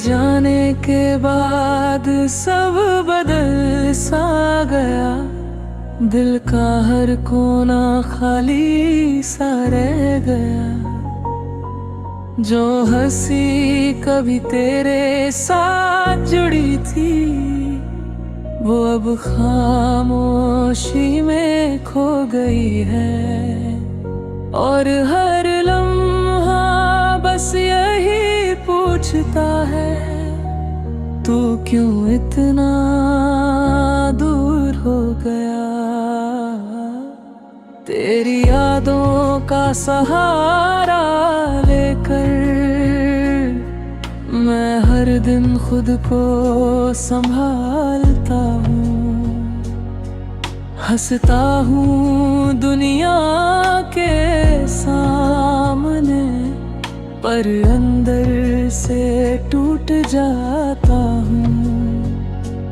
जाने के बाद सब बदल सा गया। दिल का हर कोना खाली सा रह गया। जो हंसी कभी तेरे साथ जुड़ी थी, वो अब खामोशी में खो गई है। और हर लम्हा बस यही पूछता है, तू क्यों इतना दूर हो गया। तेरी यादों का सहारा लेकर मैं हर दिन खुद को संभालता हूँ। हंसता हूँ दुनिया के सामने, पर अंदर से टूट जाता हूँ।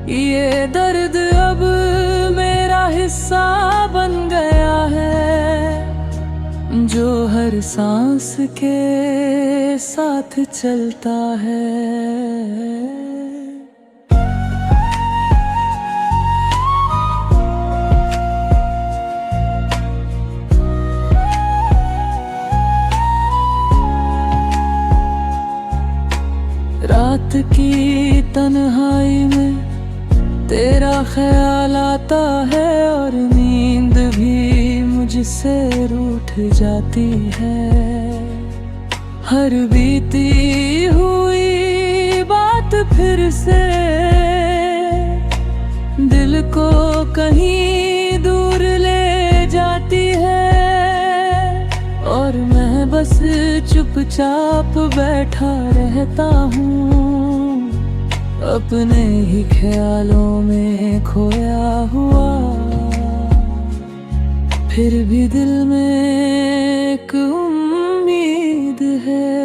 ये दर्द अब मेरा हिस्सा बन गया है, जो हर सांस के साथ चलता है। रात की तन्हाई में तेरा ख्याल आता है, और नींद भी मुझसे रूठ जाती है। हर बीती हुई बात फिर से दिल को कहीं दूर ले जाती है। और मैं बस चुपचाप बैठा रहता हूँ, अपने ही ख्यालों में खोया हुआ। फिर भी दिल में एक उम्मीद है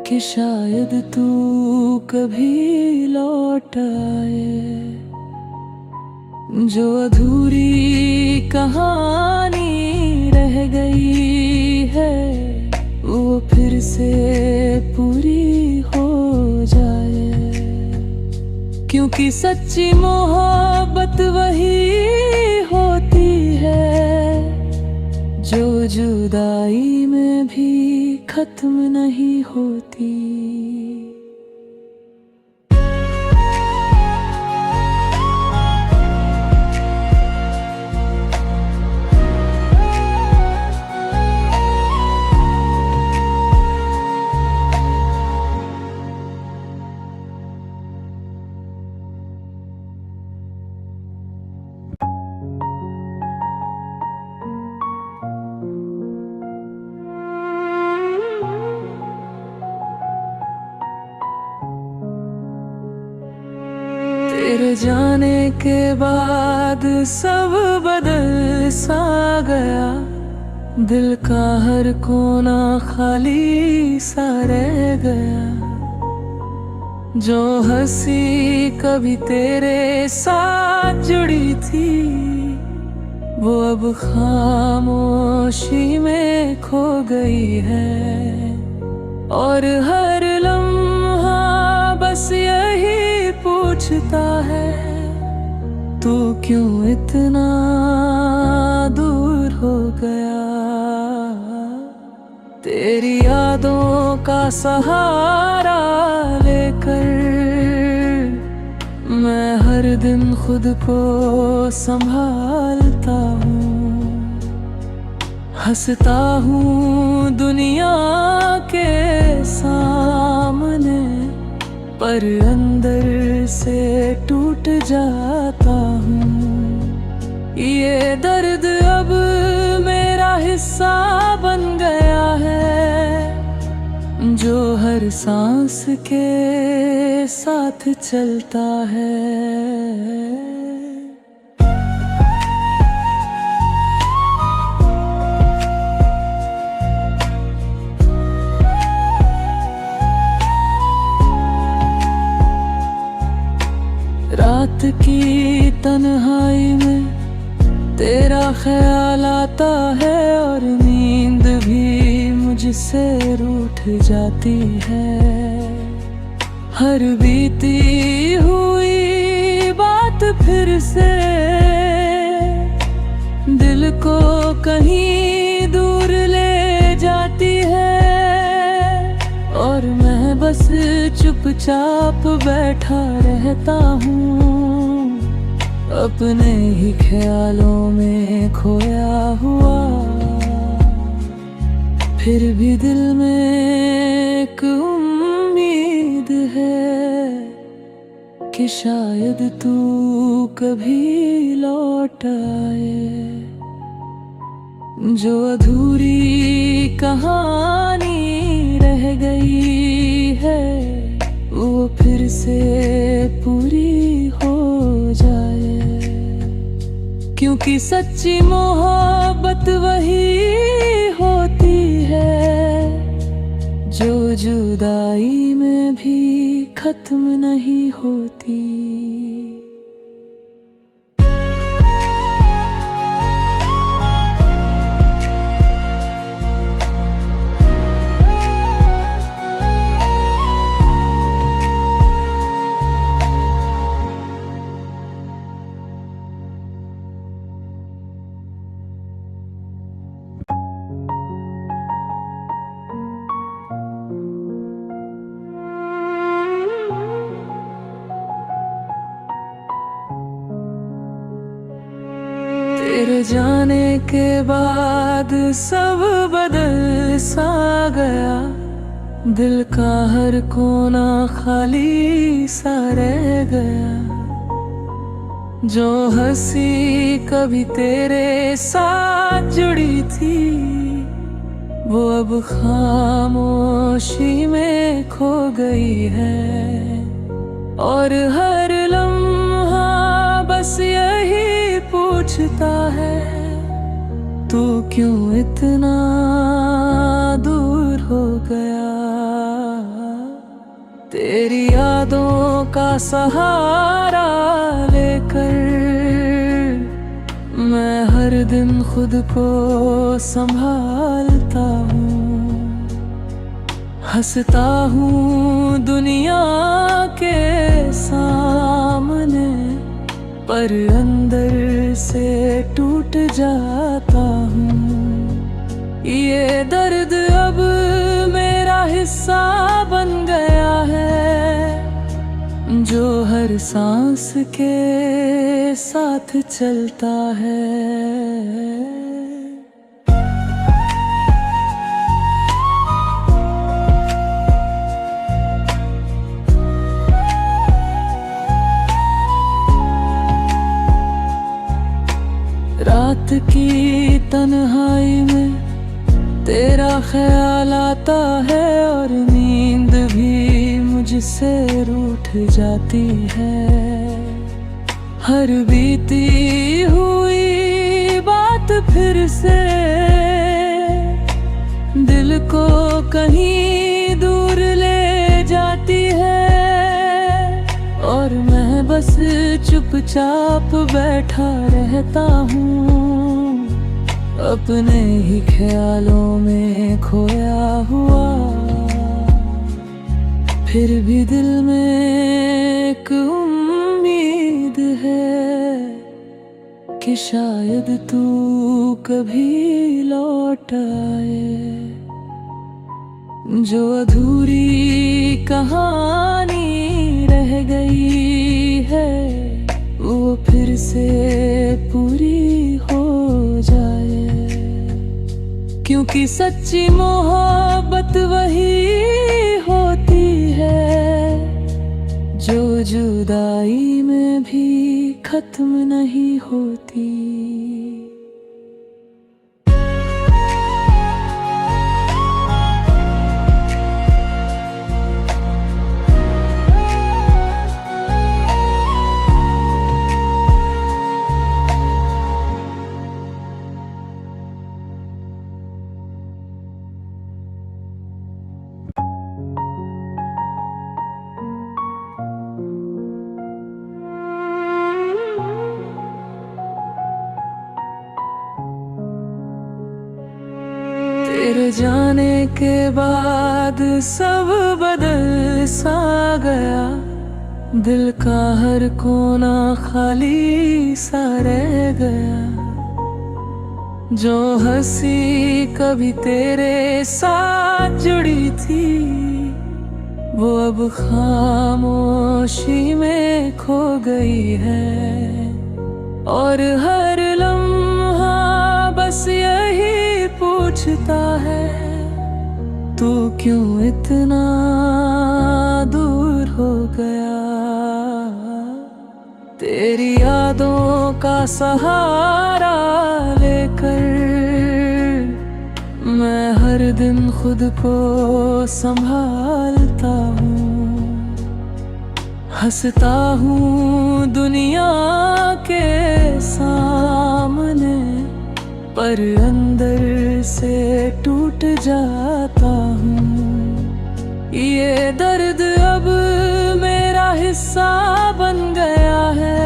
कि शायद तू कभी लौट आए। जो अधूरी कहानी रह गई है, वो फिर से पूरी हो जाए। क्योंकि सच्ची मोहब्बत वही होती है, जो जुदाई में भी खत्म नहीं होती। तेरे जाने के बाद सब बदल सा गया। दिल का हर कोना खाली सा रह गया। जो हंसी कभी तेरे साथ जुड़ी थी, वो अब खामोशी में खो गई है। और हर लम्हा बस यही पूछता है, तू क्यों इतना दूर हो गया। तेरी यादों का सहारा लेकर मैं हर दिन खुद को संभालता हूँ। हंसता हूँ दुनिया के सामने, पर अंदर से टूट जाता हूँ। ये दर्द अब मेरा हिस्सा बन गया है, जो हर सांस के साथ चलता है। रात की तन्हाई में तेरा ख्याल आता है, और नींद भी मुझसे रूठ जाती है। हर बीती हुई बात फिर से दिल को कहीं दूर ले जाती है, और मैं बस चुपचाप बैठा रहता हूँ अपने ही ख्यालों में खोया हुआ। फिर भी दिल में एक उम्मीद है कि शायद तू कभी लौट आए। जो अधूरी कहानी रह गई है वो फिर से पूरी हो जाए, क्योंकि सच्ची मोहब्बत वही होती है जो जुदाई में भी खत्म नहीं होती। तेरे जाने के बाद सब बदल सा गया, दिल का हर कोना खाली सा रह गया। जो हंसी कभी तेरे साथ जुड़ी थी वो अब खामोशी में खो गई है, और हर लम्हा बस यही पूछता है तू क्यों इतना दूर हो गया। तेरी यादों का सहारा लेकर मैं हर दिन खुद को संभालता हूँ, हंसता हूँ दुनिया के सामने, पर अंदर से टूट जाता हूँ। ये दर्द अब मेरा हिस्सा बन गया है जो हर सांस के साथ चलता है। रात की तन्हाई में तेरा ख्याल आता है, और नींद भी मुझसे रूठ जाती है। हर बीती हुई बात फिर से दिल को कहीं दूर ले जाती है, और मैं बस चुपचाप बैठा रहता हूँ अपने ही ख्यालों में खोया हुआ। फिर भी दिल में एक उम्मीद है कि शायद तू कभी लौट आए। जो अधूरी कहानी रह गई है वो फिर से पूरी हो जाए, क्योंकि सच्ची मोहब्बत वही होती है जो जुदाई में भी खत्म नहीं होती। तेरे जाने के बाद सब बदल सा गया, दिल का हर कोना खाली सा रह गया। जो हंसी कभी तेरे साथ जुड़ी थी, वो अब खामोशी में खो गई है। और हर लम्हा बस यही पूछता है, तू क्यों इतना दूर हो गया। तेरी यादों का सहारा लेकर मैं हर दिन खुद को संभालता हूँ। हंसता हूँ दुनिया के सामने, पर अंदर से टूट जाता हूँ। ये दर्द अब मेरा हिस्सा बन गया है,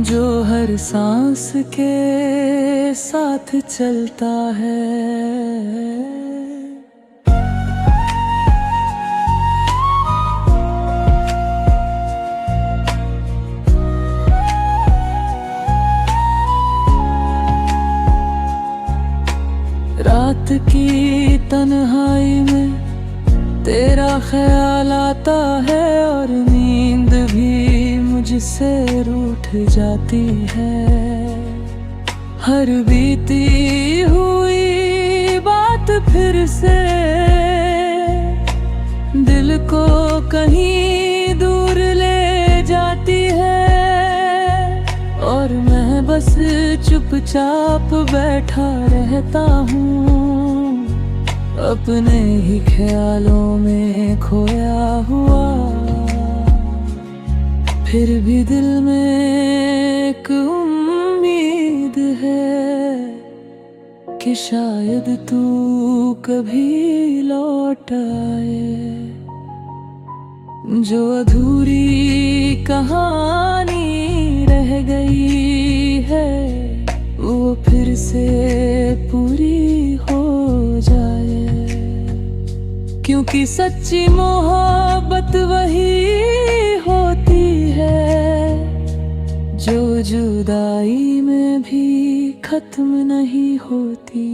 जो हर सांस के साथ चलता है। रात की तन्हाई में तेरा ख्याल आता है, और नींद भी मुझसे रूठ जाती है। हर बीती हुई बात फिर से दिल को कहीं दूर ले जाती है, और मैं बस चुपचाप बैठा रहता हूँ, अपने ही ख्यालों में खोया हुआ। फिर भी दिल में एक उम्मीद है कि शायद तू कभी लौट आए। जो अधूरी कहानी रह गई है, वो फिर से पूरी हो जाए। क्योंकि सच्ची मोहब्बत वही होती है, जो जुदाई में भी खत्म नहीं होती।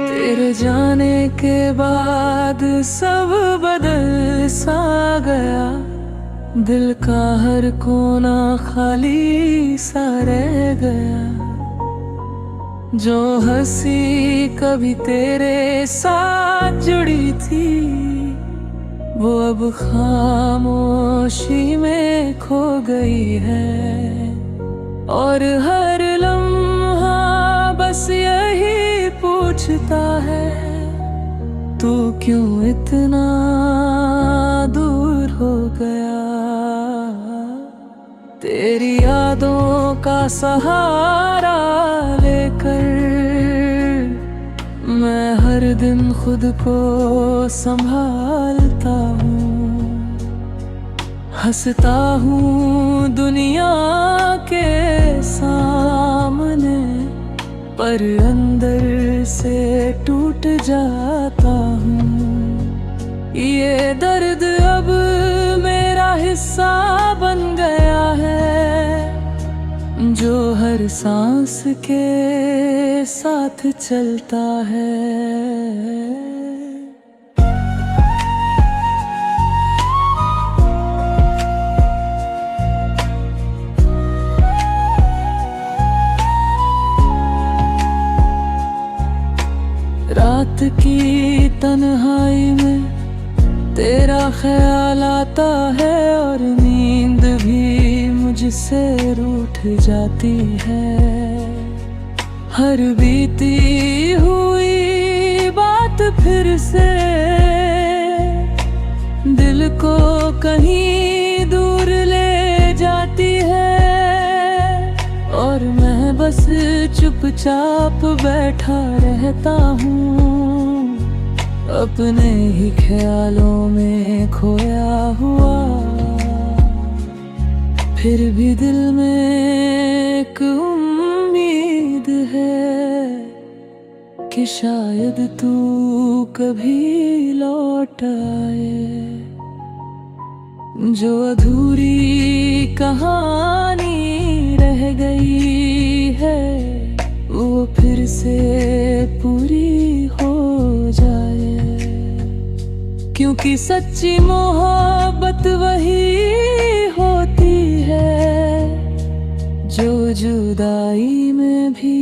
तेरे जाने के बाद सब बदल सा गया, दिल का हर कोना खाली सा रह गया। जो हंसी कभी तेरे साथ जुड़ी थी, वो अब खामोशी में खो गई है। और हर लम्हा बस यही पूछता है, तू क्यों इतना दूर हो गया। तेरी यादों का सहारा लेकर मैं हर दिन खुद को संभालता हूँ। हंसता हूँ दुनिया के सामने, पर अंदर से टूट जाता हूँ। ये दर्द अब मेरा हिस्सा बन गया है, जो हर सांस के साथ चलता है। रात की तन्हाई में तेरा ख्याल आता है, और नींद भी मुझसे रूठ जाती है। हर बीती हुई बात बात फिर से दिल को कहीं दूर ले जाती है, और मैं बस चुपचाप बैठा रहता हूँ, अपने ही ख्यालों में खोया हुआ। फिर भी दिल में एक उम्मीद है कि शायद तू कभी लौट आए। जो अधूरी कहानी रह गई है वो फिर से पूरी हो जाए, क्योंकि सच्ची मोहब्बत वही होती है जो जुदाई में भी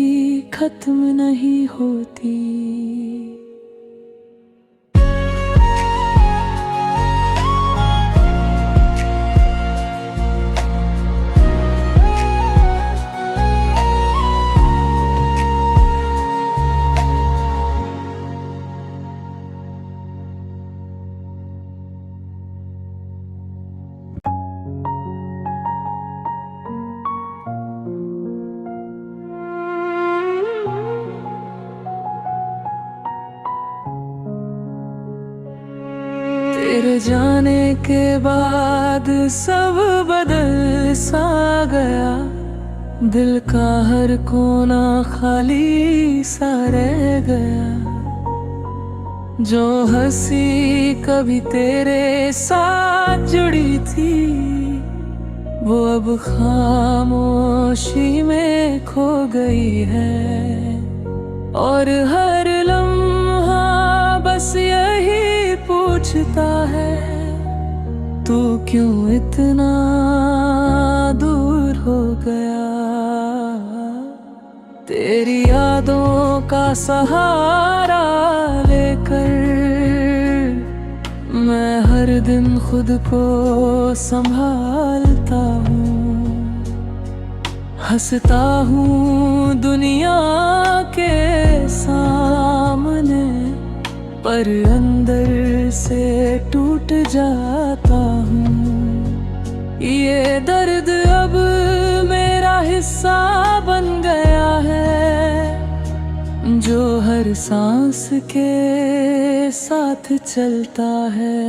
खत्म नहीं होती। तेरे जाने के बाद सब बदल सा गया, दिल का हर कोना खाली सा रह गया। जो हंसी कभी तेरे साथ जुड़ी थी वो अब खामोशी में खो गई है, और हर लम्हा बस यही पूछता है तू क्यों इतना दूर हो गया। तेरी यादों का सहारा लेकर मैं हर दिन खुद को संभालता हूँ, हंसता हूँ दुनिया के सामने, पर अंदर से टूट जाता हूँ। ये दर्द अब मेरा हिस्सा बन गया है, जो हर सांस के साथ चलता है।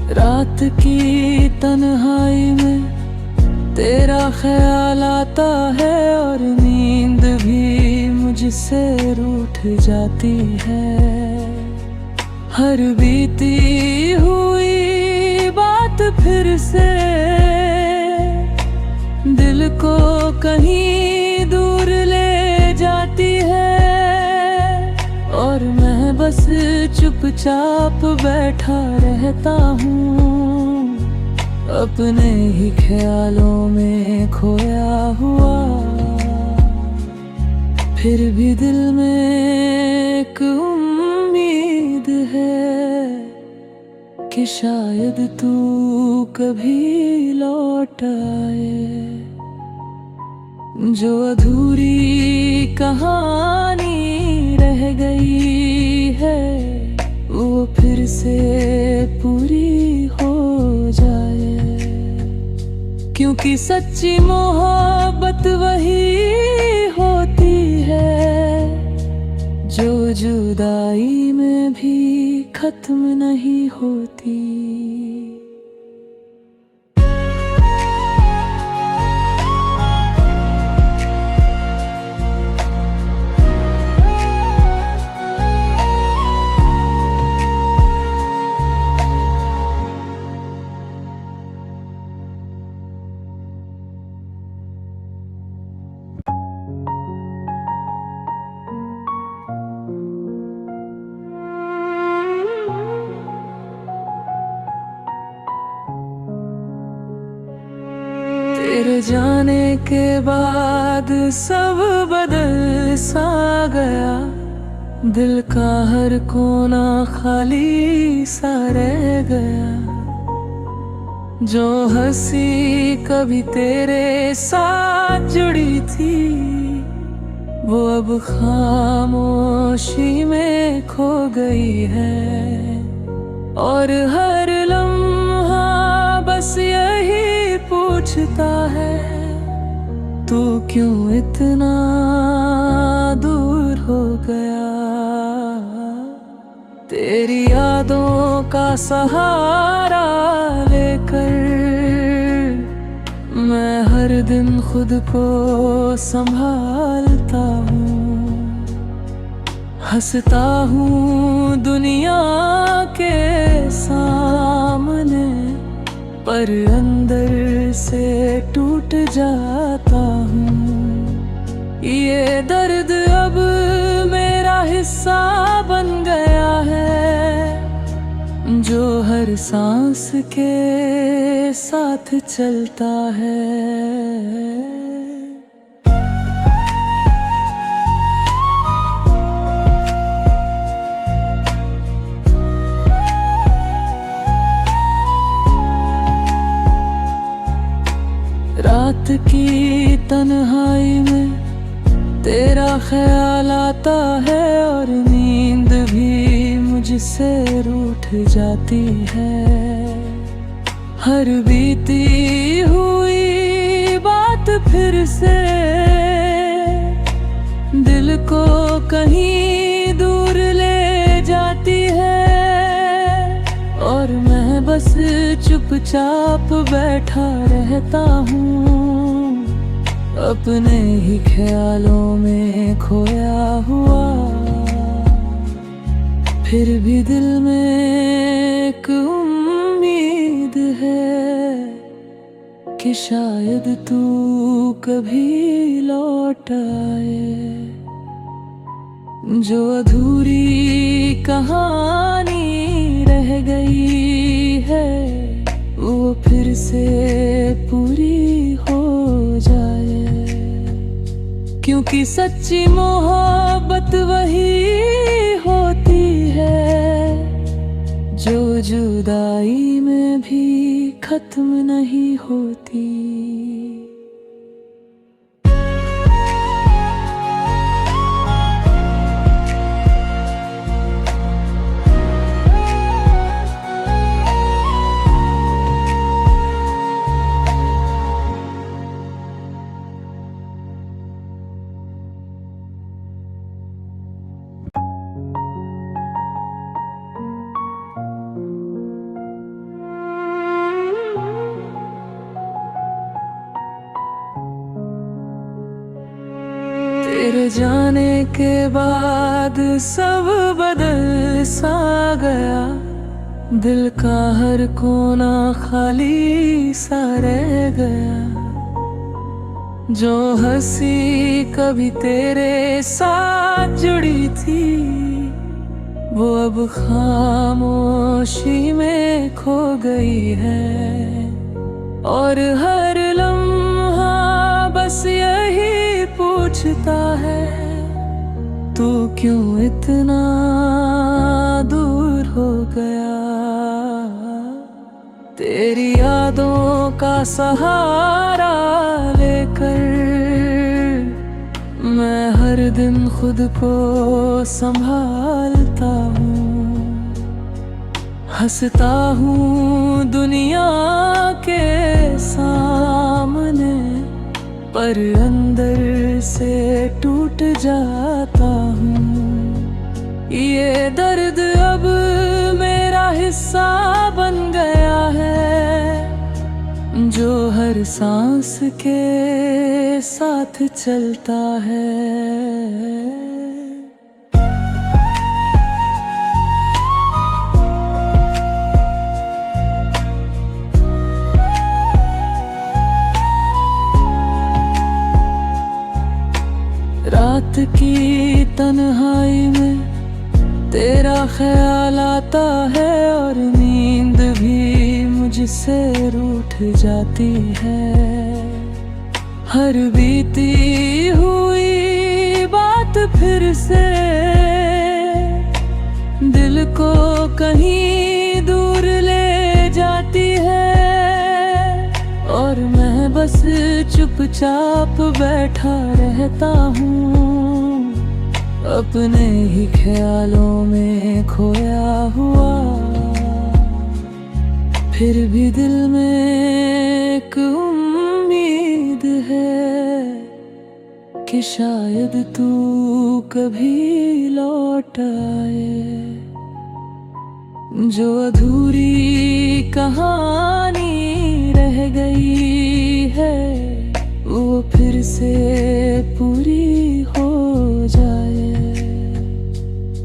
रात की तन्हाई में तेरा ख्याल आता है, और नींद भी मुझसे रूठ जाती है। हर बीती हुई बात फिर से दिल को कहीं दूर ले जाती है, और मैं बस चुपचाप बैठा रहता हूँ, अपने ही ख्यालों में खोया हुआ। फिर भी दिल में एक उम्मीद है कि शायद तू कभी लौट आए। जो अधूरी कहानी रह गई है वो फिर से पूरी हो जाए, क्योंकि सच्ची मोहब्बत वही होती है जो जुदाई में भी खत्म नहीं होती। तेरे जाने के बाद सब बदल सा गया, दिल का हर कोना खाली सा रह गया। जो हंसी कभी तेरे साथ जुड़ी थी, वो अब खामोशी में खो गई है। और हर लम्हा बस यही पूछता है, तू क्यों इतना दूर हो गया। तेरी यादों का सहारा लेकर मैं हर दिन खुद को संभालता हूँ। हंसता हूँ दुनिया के सामने, पर अंदर से टूट जाता हूँ। ये दर्द अब मेरा हिस्सा बन गया है, जो हर सांस के साथ चलता है। रात की तन्हाई में तेरा ख्याल आता है, और नींद भी मुझसे रूठ जाती है। हर बीती हुई बात फिर से दिल को कहीं दूर ले जाती है, और मैं बस चुपचाप बैठा रहता हूँ, अपने ही ख्यालों में खोया हुआ। फिर भी दिल में एक उम्मीद है कि शायद तू कभी लौट आए। जो अधूरी कहानी रह गई है, वो फिर से पूरी हो जाए। क्योंकि सच्ची मोहब्बत वही होती है, जो जुदाई में भी खत्म नहीं होती। तेरे जाने के बाद सब बदल सा गया। दिल का हर कोना खाली सा रह गया। जो हंसी कभी तेरे साथ जुड़ी थी, वो अब खामोशी में खो गई है। और हर लम्हा बस यही पूछता है, तू क्यों इतना दूर हो गया। तेरी यादों का सहारा लेकर मैं हर दिन खुद को संभालता हूँ। हंसता हूँ दुनिया के सामने, पर अंदर से टूट जाता हूँ। ये दर्द अब मेरा हिस्सा बन गया है, जो हर सांस के साथ चलता है। रात की तन्हाई में तेरा ख्याल आता है, और नींद भी मुझसे रूठ जाती है। हर बीती हुई बात फिर से दिल को कहीं दूर ले जाती है और मैं बस चुपचाप बैठा रहता हूँ, अपने ही ख्यालों में खोया हुआ। फिर भी दिल में एक उम्मीद है कि शायद तू कभी लौट आए। जो अधूरी कहानी रह गई है वो फिर से पूरी हो जाए,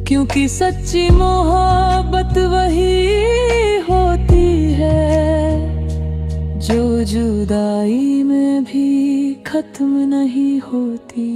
क्योंकि सच्ची मोहब्बत वही होती है जो जुदाई में भी खत्म नहीं होती।